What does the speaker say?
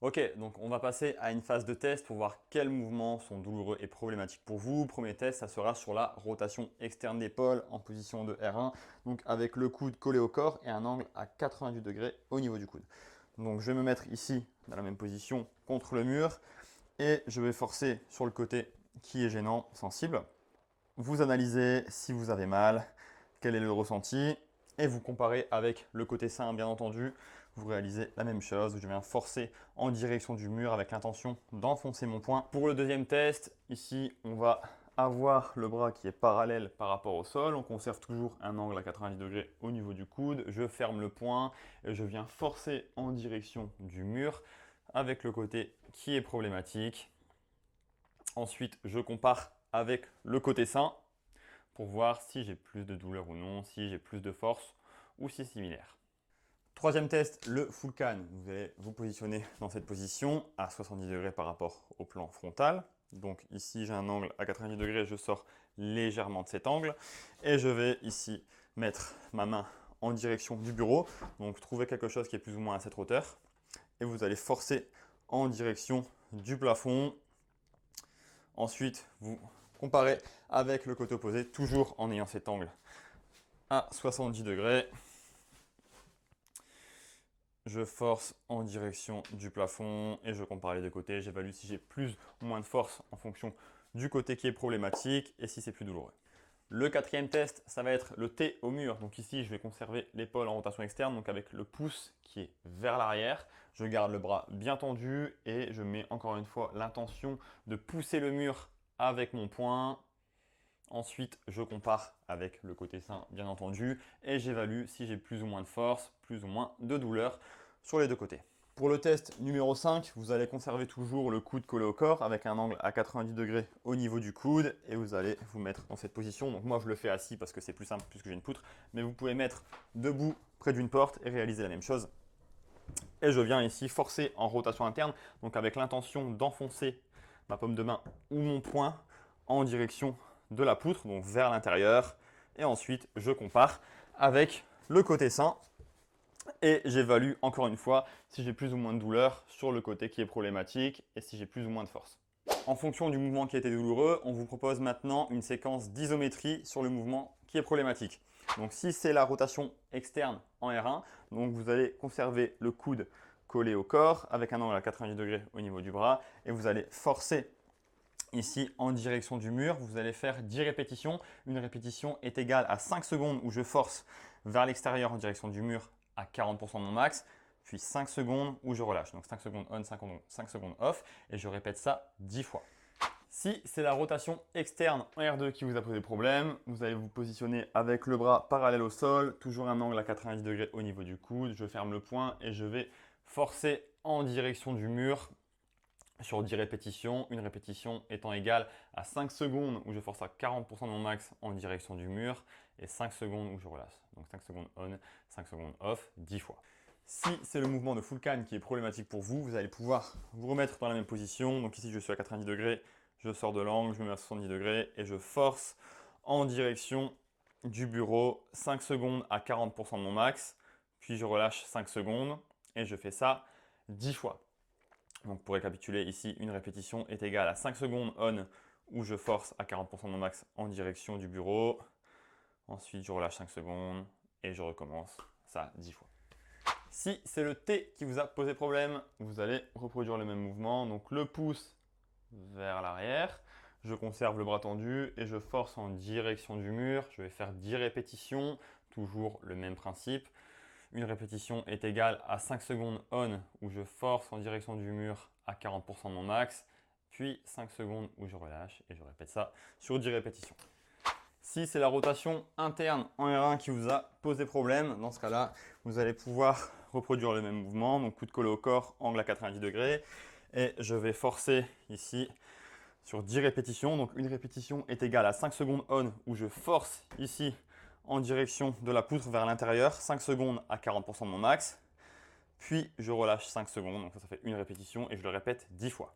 Ok, donc on va passer à une phase de test pour voir quels mouvements sont douloureux et problématiques pour vous. Premier test, ça sera sur la rotation externe d'épaule en position de R1, donc avec le coude collé au corps et un angle à 88 degrés au niveau du coude. Donc je vais me mettre ici dans la même position contre le mur et je vais forcer sur le côté qui est gênant, sensible. Vous analysez si vous avez mal, quel est le ressenti et vous comparez avec le côté sain, bien entendu. Vous réalisez la même chose. Je viens forcer en direction du mur avec l'intention d'enfoncer mon poing. Pour le deuxième test, ici, on va avoir le bras qui est parallèle par rapport au sol. On conserve toujours un angle à 90 degrés au niveau du coude. Je ferme le poing et je viens forcer en direction du mur avec le côté qui est problématique. Ensuite, je compare avec le côté sain pour voir si j'ai plus de douleur ou non, si j'ai plus de force ou si c'est similaire. Troisième test, le full can. Vous allez vous positionner dans cette position à 70 degrés par rapport au plan frontal. Donc ici, j'ai un angle à 90 degrés, je sors légèrement de cet angle. Et je vais ici mettre ma main en direction du bureau. Donc trouvez quelque chose qui est plus ou moins à cette hauteur. Et vous allez forcer en direction du plafond. Ensuite, vous comparez avec le côté opposé, toujours en ayant cet angle à 70 degrés. Je force en direction du plafond et je compare les deux côtés. J'évalue si j'ai plus ou moins de force en fonction du côté qui est problématique et si c'est plus douloureux. Le quatrième test, ça va être le T au mur. Donc ici, je vais conserver l'épaule en rotation externe, donc avec le pouce qui est vers l'arrière. Je garde le bras bien tendu et je mets encore une fois l'intention de pousser le mur avec mon poing. Ensuite, je compare avec le côté sain, bien entendu, et j'évalue si j'ai plus ou moins de force, plus ou moins de douleur sur les deux côtés. Pour le test numéro 5, vous allez conserver toujours le coude collé au corps avec un angle à 90 degrés au niveau du coude et vous allez vous mettre dans cette position. Donc moi, je le fais assis parce que c'est plus simple puisque j'ai une poutre, mais vous pouvez mettre debout près d'une porte et réaliser la même chose. Et je viens ici forcer en rotation interne, donc avec l'intention d'enfoncer ma paume de main ou mon poing en direction de la poutre, donc vers l'intérieur. Et ensuite, je compare avec le côté sain et j'évalue encore une fois si j'ai plus ou moins de douleur sur le côté qui est problématique et si j'ai plus ou moins de force. En fonction du mouvement qui a été douloureux, on vous propose maintenant une séquence d'isométrie sur le mouvement qui est problématique. Donc si c'est la rotation externe en R1, donc vous allez conserver le coude collé au corps avec un angle à 90 degrés au niveau du bras et vous allez forcer ici en direction du mur. Vous allez faire 10 répétitions. Une répétition est égale à 5 secondes où je force vers l'extérieur en direction du mur à 40% de mon max, puis 5 secondes où je relâche. Donc 5 secondes on, 5 secondes off et je répète ça 10 fois. Si c'est la rotation externe en R2 qui vous a posé problème, vous allez vous positionner avec le bras parallèle au sol, toujours un angle à 90 degrés au niveau du coude. Je ferme le poing et je vais forcer en direction du mur sur 10 répétitions, une répétition étant égale à 5 secondes où je force à 40% de mon max en direction du mur et 5 secondes où je relâche. Donc 5 secondes on, 5 secondes off, 10 fois. Si c'est le mouvement de full can qui est problématique pour vous, vous allez pouvoir vous remettre dans la même position. Donc ici je suis à 90 degrés, je sors de l'angle, je me mets à 70 degrés et je force en direction du bureau 5 secondes à 40% de mon max, puis je relâche 5 secondes et je fais ça 10 fois. Donc pour récapituler, ici, une répétition est égale à 5 secondes on où je force à 40% de mon max en direction du bureau. Ensuite, je relâche 5 secondes et je recommence ça 10 fois. Si c'est le T qui vous a posé problème, vous allez reproduire le même mouvement. Donc le pouce vers l'arrière, je conserve le bras tendu et je force en direction du mur. Je vais faire 10 répétitions, toujours le même principe. Une répétition est égale à 5 secondes on où je force en direction du mur à 40% de mon max, puis 5 secondes où je relâche et je répète ça sur 10 répétitions. Si c'est la rotation interne en R1 qui vous a posé problème, dans ce cas-là, vous allez pouvoir reproduire le même mouvement, donc coude collé au corps, angle à 90 degrés, et je vais forcer ici sur 10 répétitions. Donc une répétition est égale à 5 secondes on où je force ici en direction de la poutre vers l'intérieur, 5 secondes à 40% de mon max, puis je relâche 5 secondes, donc ça fait une répétition et je le répète 10 fois.